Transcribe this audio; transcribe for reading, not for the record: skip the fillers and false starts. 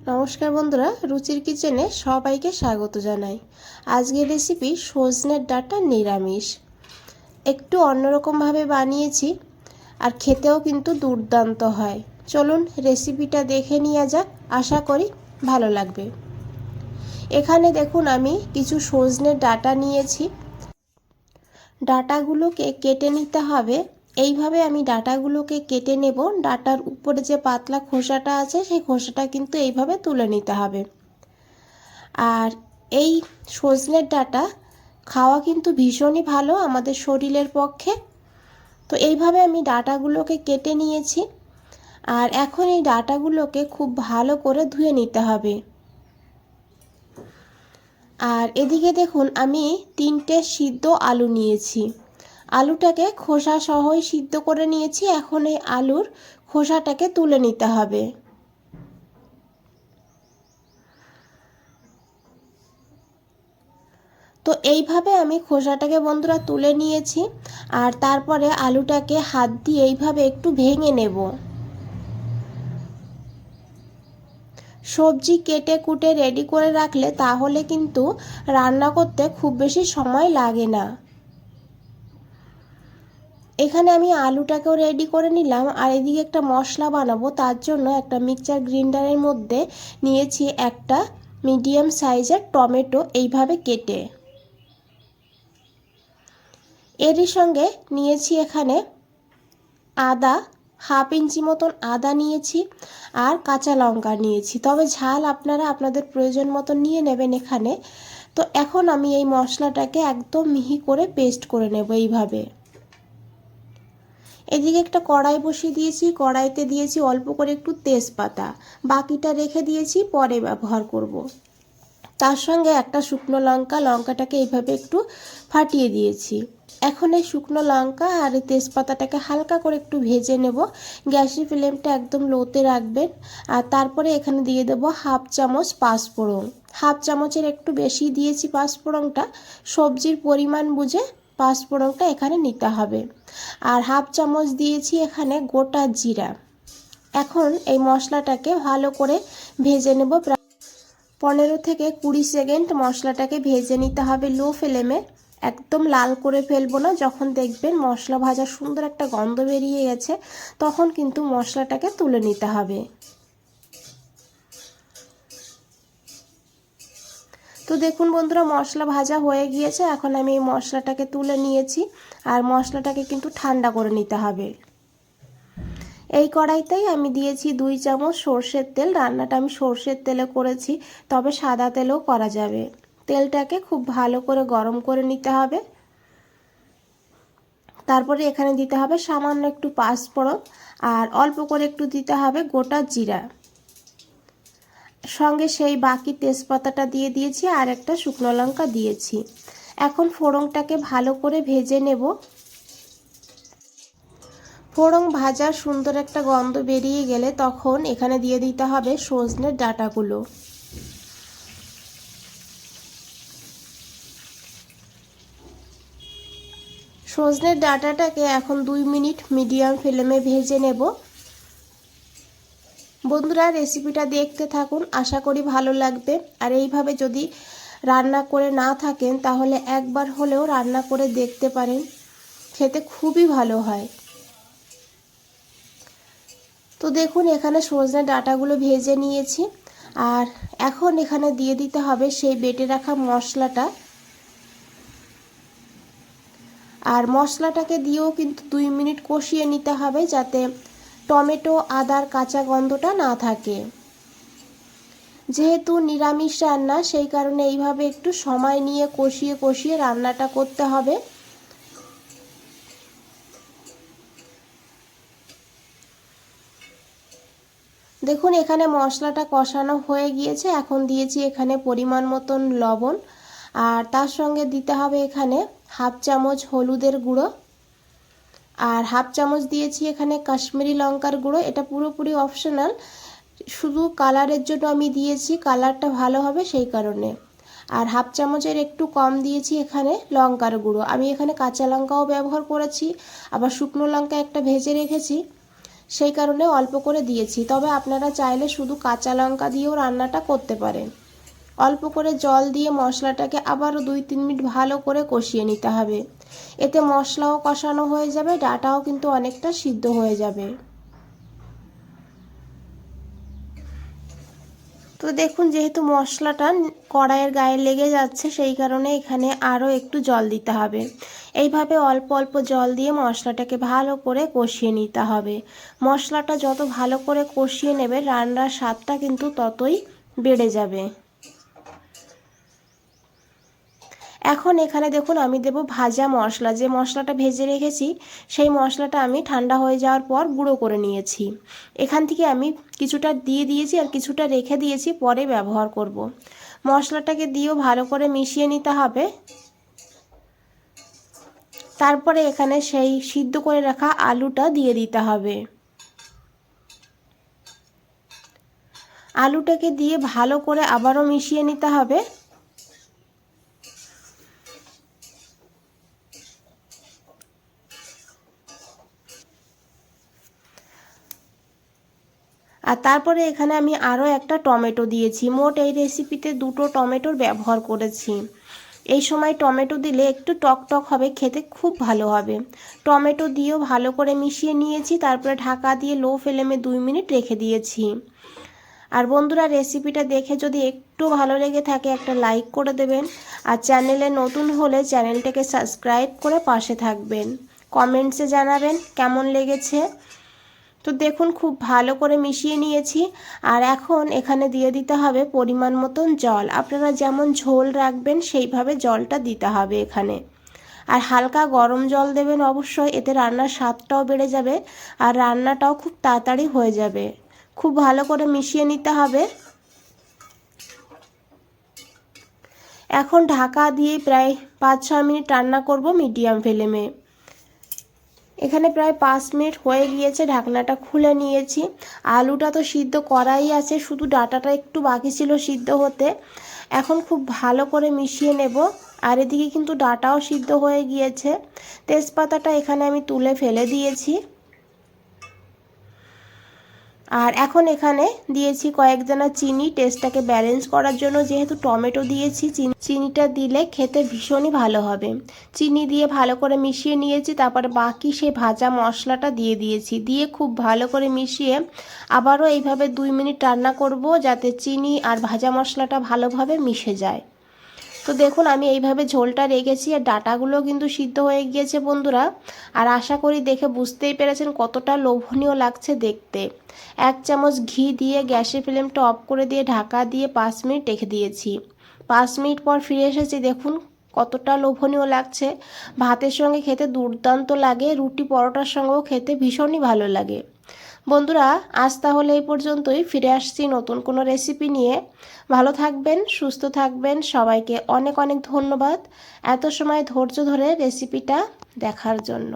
নমস্কার বন্ধুরা, রুচির কিচেনে সবাইকে স্বাগত জানাই। আজকের রেসিপি সজনের ডাঁটা নিরামিষ। একটু অন্যরকমভাবে বানিয়েছি আর খেতেও কিন্তু দুর্দান্ত হয়। চলুন রেসিপিটা দেখে নেওয়া যাক, আশা করি ভালো লাগবে। এখানে দেখুন আমি কিছু সজনের ডাঁটা নিয়েছি। ডাঁটাগুলোকে কেটে নিতে হবে। এইভাবে আমি ডাঁটাগুলোকে কেটে নেব। ডাঁটার উপরে যে পাতলা খোসাটা আছে সেই খোসাটা কিন্তু এইভাবে তুলে নিতে হবে। আর এই সজনের ডাঁটা খাওয়া কিন্তু ভীষণই ভালো আমাদের শরীরের পক্ষে। তো এইভাবে আমি ডাঁটাগুলোকে কেটে নিয়েছি। আর এখন এই ডাঁটাগুলোকে খুব ভালো করে ধুয়ে নিতে হবে। আর এদিকে দেখুন আমি 3টে সিদ্ধ আলু নিয়েছি। আলুটাকে খোসা সহই সিদ্ধ করে নিয়েছি। এখন এই আলুর খোসাটাকে তুলে নিতে হবে। তো এইভাবে আমি খোসাটাকে বন্ধুরা তুলে নিয়েছি। আর তারপরে আলুটাকে হাত দিয়ে এইভাবে একটু ভেঙে নেব। সবজি কেটে কুটে রেডি করে রাখলে তাহলে কিন্তু রান্না করতে খুব বেশি সময় লাগে না। এখানে আমি আলুটাকেও রেডি করে নিলাম। আর এদিকে একটা মশলা বানাবো, তার জন্য একটা মিক্সচার গ্রাইন্ডারের মধ্যে নিয়েছি একটা মিডিয়াম সাইজের টমেটো এইভাবে কেটে। এরই সঙ্গে নিয়েছি এখানে আদা, হাফ ইঞ্চি মতন আদা নিয়েছি। আর কাঁচা লঙ্কা নিয়েছি, তবে ঝাল আপনারা আপনাদের প্রয়োজন মতন নিয়ে নেবেন এখানে। তো এখন আমি এই মশলাটাকে একদম মিহি করে পেস্ট করে নেব এইভাবে। এদিকে একটা কড়াই বসিয়ে দিয়েছি। কড়াইতে দিয়েছি অল্প করে একটু তেজপাতা, বাকিটা রেখে দিয়েছি পরে ব্যবহার করব। তার সঙ্গে একটা শুকনো লঙ্কা, লঙ্কাটাকে এইভাবে একটু ফাটিয়ে দিয়েছি। এখন এই শুকনো লঙ্কা আর এই তেজপাতাটাকে হালকা করে একটু ভেজে নেব। গ্যাসের ফ্লেমটা একদম লোতে রাখবেন। আর তারপরে এখানে দিয়ে দেব হাফ চামচ পাঁচফোড়ন। হাফ চামচের একটু বেশি দিয়েছি পাঁচফোড়নটা। সবজির পরিমাণ বুঝে পাঁচফোড়নটা এখানে নিতে হবে। আর হাফ চামচ দিয়েছি এখানে গোটা জিরা। এখন এই মশলাটাকে ভালো করে ভেজে নেব। 15 থেকে 20 সেকেন্ড মশলাটাকে ভেজে নিতে হবে লো ফ্লেমে। একদম লাল করে ফেলবো না। যখন দেখবেন মশলা ভাজার সুন্দর একটা গন্ধ বেরিয়ে গেছে তখন কিন্তু মশলাটাকে তুলে নিতে হবে। তো দেখুন বন্ধুরা, মশলা ভাজা হয়ে গিয়েছে। এখন আমি এই মশলাটাকে তুলে নিয়েছি। আর মশলাটাকে কিন্তু ঠান্ডা করে নিতে হবে। এই কড়াইতেই আমি দিয়েছি 2 চামচ সর্ষের তেল। রান্নাটা আমি সর্ষের তেলে করেছি, তবে সাদা তেলেও করা যাবে। তেলটাকে খুব ভালো করে গরম করে নিতে হবে। তারপরে এখানে দিতে হবে সামান্য একটু পাঁচফোড়ন আর অল্প করে একটু দিতে হবে গোটা জিরা। সঙ্গে সেই বাকি তেজপাতাটা দিয়ে দিয়েছি আর একটা শুকনো লঙ্কা দিয়েছি। এখন ফোড়নটাকে ভালো করে ভেজে নেব। ফোড়ন ভাজার সুন্দর একটা গন্ধ বেরিয়ে গেলে তখন এখানে দিয়ে দিতে হবে সজনের ডাঁটাগুলো। সজনের ডাঁটাটাকে এখন 2 মিনিট মিডিয়াম ফ্লেমে ভেজে নেব। বন্ধুরা রেসিপিটা দেখতে থাকুন, আশা করি ভালো লাগবে। আর এইভাবে যদি রান্না করে না থাকেন তাহলে একবার হলেও রান্না করে দেখতে পারেন, খেতে খুবই ভালো হয়। তো দেখুন এখানে সজনে ডাঁটাগুলো ভেজে নিয়েছি। আর এখন এখানে দিয়ে দিতে হবে সেই বেটে রাখা মশলাটা। আর মশলাটাকে দিয়েও কিন্তু 2 মিনিট কষিয়ে নিতে হবে, যাতে টমেটো আদার কাঁচা গন্ধটা না থাকে। যেহেতু নিরামিষ রান্না সেই কারণে এইভাবে একটু সময় নিয়ে কষিয়ে কষিয়ে রান্নাটা করতে হবে। দেখুন এখানে মশলাটা কষানো হয়ে গিয়েছে। এখন দিয়েছি এখানে পরিমাণ মতন লবণ। আর তার সঙ্গে দিতে হবে এখানে হাফ চামচ হলুদের গুঁড়ো। আর হাফ চামচ দিয়েছি এখানে কাশ্মীরি লঙ্কার গুঁড়ো। এটা পুরোপুরি অপশনাল, শুধু কালারের জন্য আমি দিয়েছি, কালারটা ভালো হবে সেই কারণে। আর হাফ চামচের একটু কম দিয়েছি এখানে লঙ্কার গুঁড়ো। আমি এখানে কাঁচা লঙ্কাও ব্যবহার করেছি, আবার শুকনো লঙ্কা একটা ভেজে রেখেছি সেই কারণে অল্প করে দিয়েছি। তবে আপনারা চাইলে শুধু কাঁচা লঙ্কা দিয়েও রান্নাটা করতে পারেন। অল্প করে জল দিয়ে মশলাটাকে আবারও 2-3 মিনিট ভালো করে কষিয়ে নিতে হবে। এতে মশলাও কষানো হয়ে যাবে, ডাঁটাও কিন্তু অনেকটা সিদ্ধ হয়ে যাবে। তো দেখুন, যেহেতু মশলাটা কড়াইয়ের গায়ে লেগে যাচ্ছে, সেই কারণে এখানে আরও একটু জল দিতে হবে। এইভাবে অল্প অল্প জল দিয়ে মশলাটাকে ভালো করে কষিয়ে নিতে হবে। মশলাটা যত ভালো করে কষিয়ে নেবে, রান্নার স্বাদটা কিন্তু ততই বেড়ে যাবে। এখন এখানে দেখুন আমি দেব ভাজা মশলা। যে মশলাটা ভেজে রেখেছি সেই মশলাটা আমি ঠান্ডা হয়ে যাওয়ার পর গুঁড়ো করে নিয়েছি। এখান থেকে আমি কিছুটা দিয়ে দিয়েছি আর কিছুটা রেখে দিয়েছি, পরে ব্যবহার করব। মশলাটাকে দিয়েও ভালো করে মিশিয়ে নিতে হবে। তারপরে এখানে সেই সিদ্ধ করে রাখা আলুটা দিয়ে দিতে হবে। আলুটাকে দিয়ে ভালো করে আবারও মিশিয়ে নিতে হবে। আর তারপরে এখানে আমি আরও একটা টমেটো দিয়েছি। মোট এই রেসিপিতে 2টো টমেটোর ব্যবহার করেছি। এই সময় টমেটো দিলে একটু টক টক হবে, খেতে খুব ভালো হবে। টমেটো দিয়েও ভালো করে মিশিয়ে নিয়েছি, তারপরে ঢাকা দিয়ে লো ফ্লেমে 2 মিনিট রেখে দিয়েছি। আর বন্ধুরা, রেসিপিটা দেখে যদি একটু ভালো লেগে থাকে একটা লাইক করে দেবেন, আর চ্যানেলে নতুন হলে চ্যানেলটাকে সাবস্ক্রাইব করে পাশে থাকবেন। কমেন্টসে জানাবেন কেমন লেগেছে। তো দেখুন, খুব ভালো করে মিশিয়ে নিয়েছি। আর এখন এখানে দিয়ে দিতে হবে পরিমাণ মতন জল। আপনারা যেমন ঝোল রাখবেন সেইভাবে জলটা দিতে হবে এখানে। আর হালকা গরম জল দেবেন অবশ্যই, এতে রান্নার স্বাদটাও বেড়ে যাবে আর রান্নাটাও খুব তাড়াতাড়ি হয়ে যাবে। খুব ভালো করে মিশিয়ে নিতে হবে। এখন ঢাকা দিয়ে প্রায় 5-6 মিনিট রান্না করব মিডিয়াম ফ্লেমে। এখানে প্রায় 5 মিনিট হয়ে গিয়েছে, ঢাকনাটা খুলে নিয়েছি। আলুটা তো সিদ্ধ করাই আছে, শুধু ডাঁটাটা একটু বাকি ছিল সিদ্ধ হতে। এখন খুব ভালো করে মিশিয়ে নেব। আর এদিকে কিন্তু ডাঁটাও সিদ্ধ হয়ে গিয়েছে। তেজপাতাটা এখানে আমি তুলে ফেলে দিয়েছি। আর এখন এখানে দিয়েছি কয়েক দানা চিনি, টেস্টটাকে ব্যালেন্স করার জন্য। যেহেতু টমেটো দিয়েছি, চিনিটা দিলে খেতে ভীষণই ভালো হবে। চিনি দিয়ে ভালো করে মিশিয়ে নিয়েছি। তারপরে বাকি সেই ভাজা মশলাটা দিয়ে দিয়েছি। দিয়ে খুব ভালো করে মিশিয়ে আবারও এইভাবে 2 মিনিট রান্না করব, যাতে চিনি আর ভাজা মশলাটা ভালোভাবে মিশে যায়। তো দেখুন, আমি এইভাবে ঝোলটা রেখেছি আর ডাঁটাগুলো কিন্তু সিদ্ধ হয়ে গিয়েছে বন্ধুরা। আর আশা করি দেখে বুঝতেই পেরেছেন কতটা লোভনীয় লাগছে দেখতে। 1 চামচ ঘি দিয়ে গ্যাসের ফ্লেমটা অফ করে দিয়ে ঢাকা দিয়ে 5 মিনিট রেখে দিয়েছি। 5 মিনিট পর ফিরে এসেছি। দেখুন কতটা লোভনীয় লাগছে। ভাতের সঙ্গে খেতে দুর্দান্ত লাগে, রুটি পরোটার সঙ্গেও খেতে ভীষণই ভালো লাগে। বন্ধুরা, আজ তাহলে এই পর্যন্তই। ফিরে আসছি নতুন কোনো রেসিপি নিয়ে। ভালো থাকবেন, সুস্থ থাকবেন। সবাইকে অনেক অনেক ধন্যবাদ এত সময় ধৈর্য ধরে রেসিপিটা দেখার জন্য।